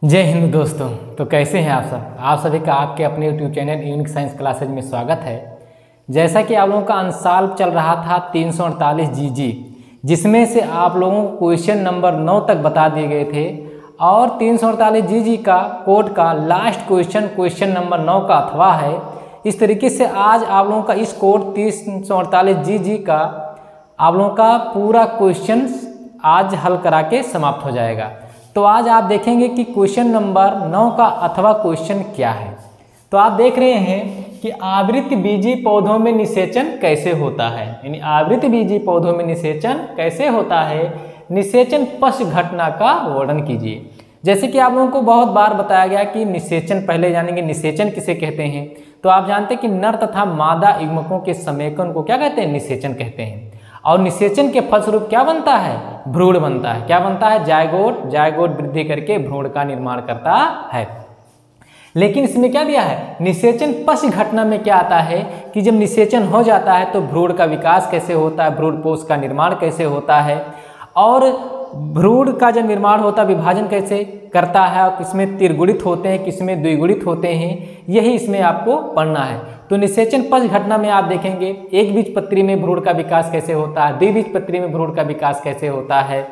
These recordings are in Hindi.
जय हिंद दोस्तों। तो कैसे हैं आप सब? आप सभी का आपके अपने YouTube channel unique science classes में स्वागत है। जैसा कि आप लोगों का अंशाल चल रहा था 348 जीजी, जिसमें से आप लोगों को क्वेश्चन नंबर 9 तक बता दिए गए थे और 348 जीजी का कोड का लास्ट क्वेश्चन नंबर 9 का अथवा है। इस तरीके से आज आप लोगों का इस कोड 348 जीजी का आप लोगों का पूरा क्वेश्चन आज हल करा के समाप्त हो जाएगा। तो आज आप देखेंगे कि क्वेश्चन नंबर 9 का अथवा क्वेश्चन क्या है। तो आप देख रहे हैं कि आवृत बीजी पौधों में निषेचन कैसे होता है, यानी आवृत बीजी पौधों में निषेचन कैसे होता है, निषेचन पश्च घटना का वर्णन कीजिए। जैसे कि आप लोगों को बहुत बार बताया गया कि निषेचन, पहले जानेंगे निषेचन किसे कहते हैं। तो आप जानते हैं कि नर तथा मादा युग्मकों के समेकन को क्या कहते हैं? निषेचन कहते हैं। और निषेचन के फलस्वरूप क्या बनता है? भ्रूण बनता है। क्या बनता है? जायगोट वृद्धि करके भ्रूण का निर्माण करता है। लेकिन इसमें क्या दिया है? निषेचन पश्च घटना में क्या आता है कि जब निषेचन हो जाता है तो भ्रूण का विकास कैसे होता है, भ्रूणपोष का निर्माण कैसे होता है, और भ्रूण का जब निर्माण होता है विभाजन कैसे करता है, और किसमें त्रिगुणित होते हैं किसमें द्विगुणित होते हैं, यही इसमें आपको पढ़ना है। तो निषेचन पश्च घटना में आप देखेंगे एक बीजपत्री में भ्रूण का विकास कैसे होता है, द्विबीजपत्री में भ्रूण का विकास कैसे होता है,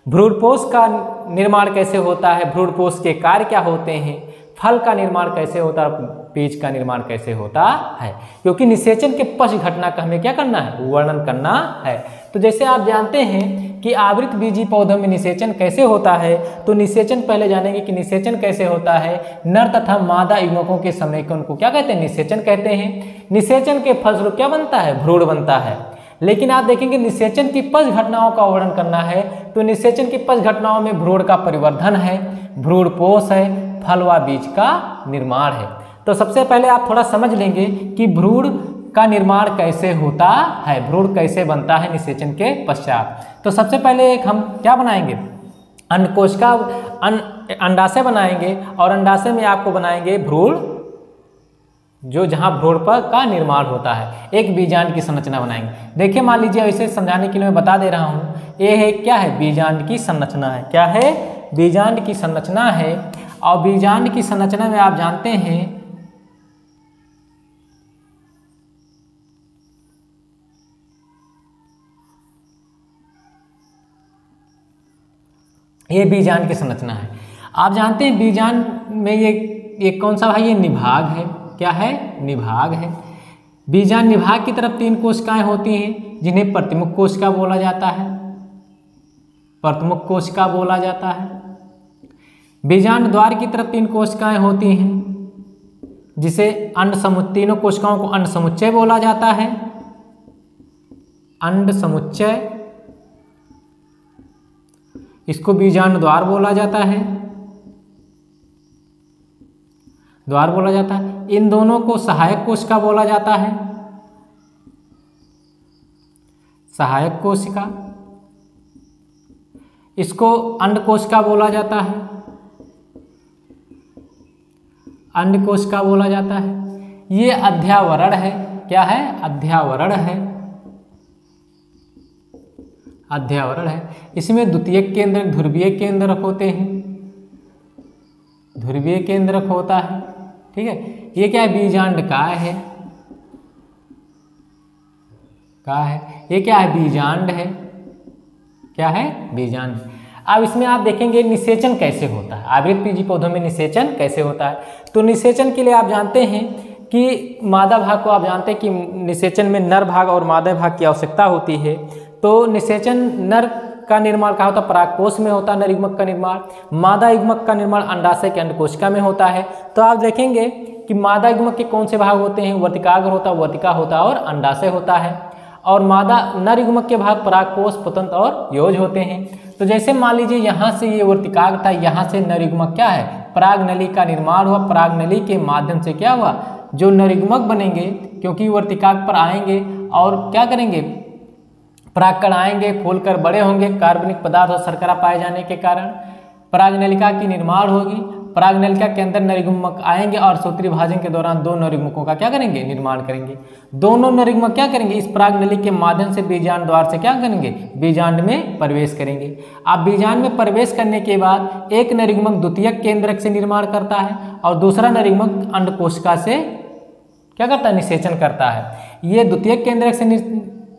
भ्रूणपोष का निर्माण कैसे होता है, भ्रूणपोष के कार्य क्या होते हैं, फल का निर्माण कैसे होता है, बीज का निर्माण कैसे होता है। क्योंकि निषेचन के पश्च घटना का हमें क्या करना है? वर्णन करना है। तो जैसे आप जानते हैं कि आवृत बीजी पौधों में निषेचन कैसे होता है, तो निषेचन पहले जानेंगे कि निषेचन कैसे होता है। नर तथा मादा युग्मकों के समेकन को क्या कहते हैं? निषेचन कहते हैं। निषेचन के फलस्वरूप क्या बनता है? भ्रूण बनता है। लेकिन आप देखेंगे निषेचन की पश्च घटनाओं का वर्णन करना है, तो निषेचन की पश्च घटनाओं में भ्रूण का परिवर्धन है, भ्रूणपोष है, फल व बीज का निर्माण है। तो सबसे पहले आप थोड़ा समझ लेंगे कि भ्रूण का निर्माण कैसे होता है, भ्रूण कैसे बनता है निषेचन के पश्चात। तो सबसे पहले एक हम क्या बनाएंगे? अंडकोशिका अंडाशय बनाएंगे, और अंडाशय में आपको बनाएंगे भ्रूण, जो जहां भ्रूण पर का निर्माण होता है। एक बीजांड की संरचना बनाएंगे। देखिए मान लीजिए, इसे समझाने के लिए मैं बता दे रहा हूं, ये है क्या है? बीजांड की संरचना है। क्या है? बीजांड की संरचना है। और बीजांड की संरचना में आप जानते हैं ये बीजांड की संरचना है। आप जानते हैं बीजांड में ये कौन सा भाई? ये निभाग है। क्या है? निभाग है। बीजांड निभाग की तरफ 3 कोशिकाएं होती हैं, जिन्हें प्रतिमुख कोशिका बोला जाता है, प्रतिमुख कोशिका बोला जाता है। बीजांड द्वार की तरफ 3 कोशिकाएं होती हैं, जिसे तीनों कोशिकाओं को अंड समुच्चय बोला जाता है। अंड समुच्चय, इसको बीजांड द्वार बोला जाता है, द्वार बोला जाता है। इन दोनों को सहायक कोशिका बोला जाता है, सहायक कोशिका। इसको अंड कोशिका बोला जाता है, अंड कोशिका बोला जाता है। ये अध्यावरण है। क्या है? अध्यावरण है, अध्यावरण है। इसमें द्वितीयक केंद्रक, ध्रुवीय केंद्रक होते हैं, ध्रुवीय केंद्रक होता है। ठीक है। ये क्या है? बीजांड काय है, काय है। ये क्या है? बीजांड है। क्या है? बीजांड। अब इसमें आप देखेंगे निषेचन कैसे होता है, आवृत बीजी पौधों में निषेचन कैसे होता है। तो निषेचन के लिए आप जानते हैं कि मादा भाग को आप जानते हैं कि निषेचन में नर भाग और मादा भाग की आवश्यकता होती है। तो निषेचन नर का निर्माण कहाँ होता है? परागकोश में होता है नर युग्मक का निर्माण। मादा युग्मक का निर्माण अंडाशय के अंडकोशिका में होता है। तो आप देखेंगे कि मादा युग्मक के कौन से भाग होते हैं? वर्तिकाग्र होता है, वर्तिका होता है और अंडाशय होता है। और मादा नर युग्मक के भाग परागकोश, पुतंत्र और योज होते हैं। तो जैसे मान लीजिए यहाँ से ये वर्तिकाग्र था, यहाँ से नर युग्मक क्या है? परागनली का निर्माण हुआ। परागनली के माध्यम से क्या हुआ? जो नर युग्मक बनेंगे, क्योंकि वर्तिकाग्र पर आएंगे और क्या करेंगे? परागकण आएंगे, फूलकर बड़े होंगे, कार्बनिक पदार्थ और शर्करा पाए जाने के कारण परागनलिका की निर्माण होगी। परागनलिका के अंदर नरयुग्मक आएंगे और सूत्री विभाजन के दौरान दो नरयुग्मकों का क्या करेंगे, निर्माण करेंगे। दोनों नरयुग्मक क्या करेंगे, इस परागनली के माध्यम से बीजांड द्वार से क्या करेंगे, बीजांड में प्रवेश करेंगे। अब बीजांड में प्रवेश करने के बाद एक नरयुग्मक द्वितीयक केंद्रक से निर्माण करता है और दूसरा नरयुग्मक अंडकोशिका से क्या करता है, निषेचन करता है। ये द्वितीयक केंद्रक से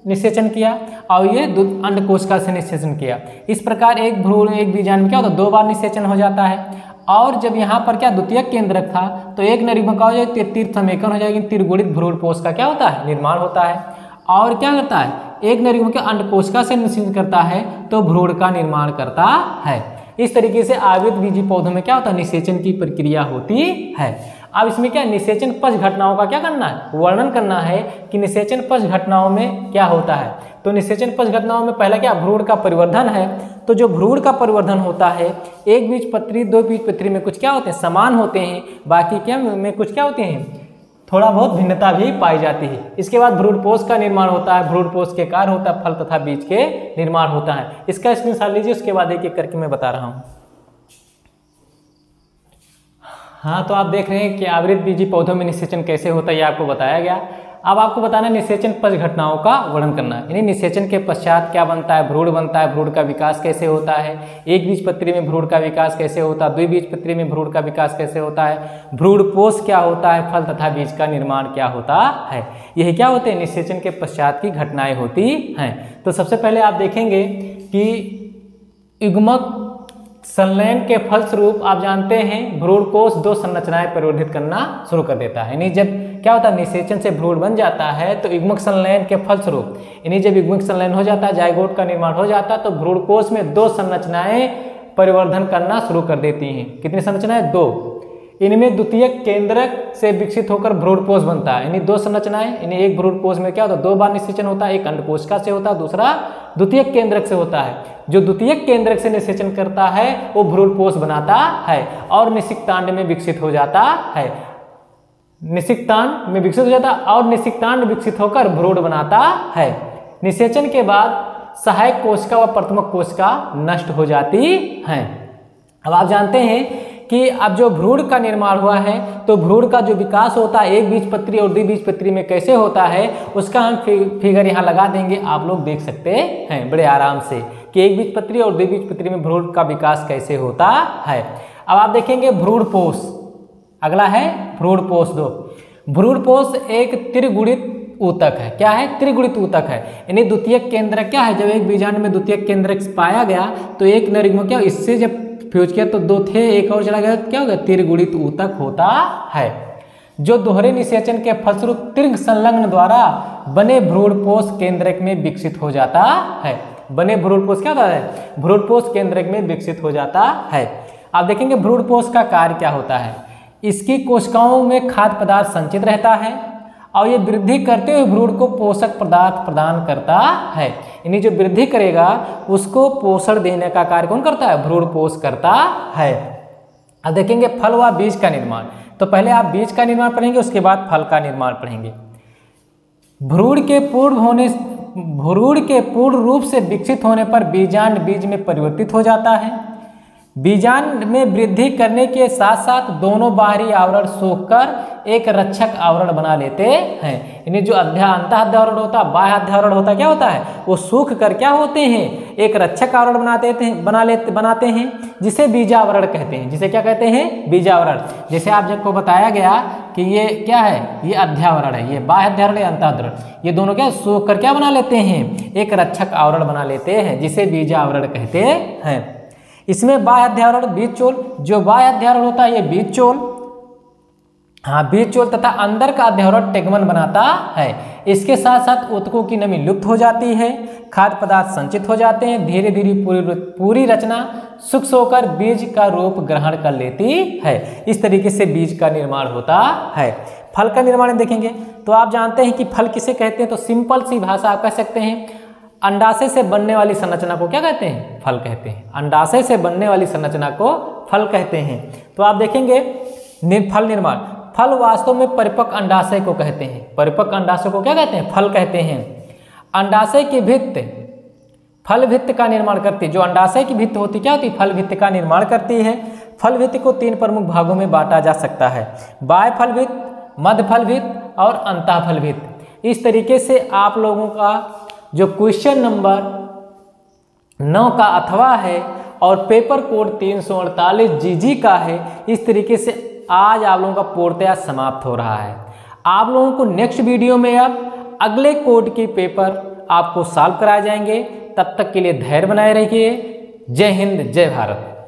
निषेचन किया और ये अंडकोशिका से निषेचन किया। इस प्रकार एक भ्रूण एक बीजांड में क्या होता है, 2 बार निषेचन हो जाता है। और जब यहाँ पर क्या द्वितीयक केंद्रक था तो एक नरयुग्मक का हो जाए तीर्थ समेकन हो जाएगी, त्रिगुणित भ्रूणपोष का क्या होता है, निर्माण होता है। और क्या करता है, एक नरयुग्मक के अंडकोशिका से निषेचन करता है तो भ्रूण का निर्माण करता है। इस तरीके से आवृतबीजी पौधों में क्या होता है, निषेचन की प्रक्रिया होती है। अब इसमें क्या निषेचन पश्च घटनाओं का क्या करना है, वर्णन करना है कि निषेचन पश्च घटनाओं में क्या होता है। तो निषेचन पश्च घटनाओं में पहला क्या, भ्रूण का परिवर्धन है। तो जो भ्रूण का परिवर्धन होता है, एक बीजपत्री दो बीजपत्री में कुछ क्या होते हैं, समान होते हैं, बाकी क्या में कुछ क्या होते हैं, थोड़ा बहुत भिन्नता भी पाई जाती है। इसके बाद भ्रूणपोष का निर्माण होता है, भ्रूणपोष के कार्य होता है, फल तथा बीज के निर्माण होता है। इसका स्क्रीनशॉट लीजिए, उसके बाद एक एक करके मैं बता रहा हूँ। हाँ, तो आप देख रहे हैं कि आवृतबीजी पौधों में निषेचन कैसे होता है, ये आपको बताया गया। अब आपको बताना है निषेचन पश्च घटनाओं का वर्णन करना है, यानी निषेचन के पश्चात क्या बनता है, भ्रूण बनता है, भ्रूण का विकास कैसे होता है, एक बीजपत्री में भ्रूण का विकास कैसे होता है, द्विबीजपत्री में भ्रूण का विकास कैसे होता है, भ्रूणपोष क्या होता है, फल तथा बीज का निर्माण क्या होता है। यही क्या होते हैं, निषेचन के पश्चात की घटनाएं होती हैं। तो सबसे पहले आप देखेंगे कि युग्मक संलयन के फलस्वरूप आप जानते हैं भ्रूणकोष 2 संरचनाएं परिवर्धित करना शुरू कर देता है। यानी जब क्या होता है, निषेचन से भ्रूण बन जाता है तो युग्मक संलयन के फलस्वरूप, यानी जब युग्मक संलयन हो जाता है, जाइगोट का निर्माण हो जाता है, तो भ्रूणकोष में 2 संरचनाएं परिवर्धन करना शुरू कर देती हैं। कितनी संरचनाएं, 2। इनमें द्वितीयक केंद्रक से विकसित होकर भ्रूणपोष बनता है, यानी 2 संरचनाएं। यानी एक भ्रूणपोष में क्या होता है, 2 बार निषेचन होता है, एक अंडकोशिका से होता है, दूसरा द्वितीयक केंद्रक से होता है। जो द्वितीयक केंद्रक से निषेचन करता है वो भ्रूणपोष बनाता है और निषिक्तांड में विकसित हो जाता है। निषिक्तांड में विकसित हो जाता है और निषिक्तांड विकसित होकर भ्रूण बनाता है। निषेचन के बाद सहायक कोशिका व प्रतिमक कोशिका नष्ट हो जाती हैं। अब आप जानते हैं कि अब जो भ्रूण का निर्माण हुआ है तो भ्रूण का जो विकास होता है एक बीजपत्री और द्विबीजपत्री में कैसे होता है, उसका हम फिगर यहाँ लगा देंगे, आप लोग देख सकते हैं बड़े आराम से कि एक बीजपत्री और द्विबीजपत्री में भ्रूण का विकास कैसे होता है। अब आप देखेंगे भ्रूणपोष, अगला है भ्रूणपोष 2। भ्रूणपोष एक त्रिगुणित ऊतक है। क्या है, त्रिगुणित ऊतक है। यानी द्वितीयक केंद्रक क्या है, जब एक बीजांड में द्वितीयक केंद्रक पाया गया तो एक नरयुग्मक क्या, इससे जब फ्यूज किया तो 2 थे, एक और चला गया, क्या होगा, त्रिगुणित ऊतक होता है, जो दोहरे निषेचन के फलस्वरूप त्रिग संलग्न द्वारा बने भ्रूणपोष केंद्रक में विकसित हो जाता है। बने भ्रूणपोष क्या होता है, भ्रूणपोष केंद्रक में विकसित हो जाता है। आप देखेंगे भ्रूणपोष का कार्य क्या होता है, इसकी कोशिकाओं में खाद्य पदार्थ संचित रहता है और ये वृद्धि करते हुए भ्रूण को पोषक पदार्थ प्रदान करता है। यानी जो वृद्धि करेगा उसको पोषण देने का कार्य कौन करता है, भ्रूणपोष करता है। अब देखेंगे फल व बीज का निर्माण। तो पहले आप बीज का निर्माण पढ़ेंगे, उसके बाद फल का निर्माण पढ़ेंगे। भ्रूण के पूर्ण रूप से विकसित होने पर बीजांड बीज में परिवर्तित हो जाता है। बीजांड में वृद्धि करने के साथ साथ दोनों बाहरी आवरण सूखकर एक रक्षक आवरण बना लेते हैं। यानी जो अंतःध्य आवरण होता है, बाह्य आवरण होता है, क्या होता है, वो सूख कर क्या होते हैं, एक रक्षक आवरण बनाते हैं जिसे बीजावरण कहते हैं। जिसे क्या कहते हैं, बीजावरण। जैसे आप सबको बताया गया कि ये क्या है, ये अध्यावरण है, ये बाह्य आवरण या अंतःवरण, ये दोनों क्या सूख कर क्या बना लेते हैं, एक रक्षक आवरण बना लेते हैं जिसे बीजावरण कहते हैं। इसमें बाह्य अध्यावरण बीजचोल, जो बाह्य अध्यावरण होता है ये बीजचोल, बीजचोल तथा अंदर का अध्यावरण टेगमन बनाता है। इसके साथ साथ ऊतकों की नमी लुप्त हो जाती है, खाद्य पदार्थ संचित हो जाते हैं, धीरे धीरे पूरी रचना सूक्ष्म होकर बीज का रूप ग्रहण कर लेती है। इस तरीके से बीज का निर्माण होता है। फल का निर्माण देखेंगे तो आप जानते हैं कि फल किसे कहते हैं, तो सिंपल सी भाषा आप कह सकते हैं अंडाशय से बनने वाली संरचना को क्या कहते हैं, फल कहते हैं। अंडाशय से बनने वाली संरचना को फल कहते हैं। तो आप देखेंगे फल निर्माण, फल वास्तव में परिपक्व अंडाशय को कहते हैं। परिपक्व अंडाशय को क्या कहते हैं, फल कहते हैं। अंडाशय की भित्त फल भित्त का निर्माण करती है। जो अंडाशय की भित्त होती क्या होती है, फल भित्त का निर्माण करती है। फलभित्ति को 3 प्रमुख भागों में बांटा जा सकता है, बाह्य फलभित्ति, मध्य फलभित्ति और अंतः फलभित्ति। इस तरीके से आप लोगों का जो क्वेश्चन नंबर 9 का अथवा है और पेपर कोड 348 जीजी का है, इस तरीके से आज आप लोगों का पूर्णतया समाप्त हो रहा है। आप लोगों को नेक्स्ट वीडियो में अब अगले कोड की पेपर आपको सॉल्व कराए जाएंगे। तब तक के लिए धैर्य बनाए रखिए। जय हिंद, जय भारत।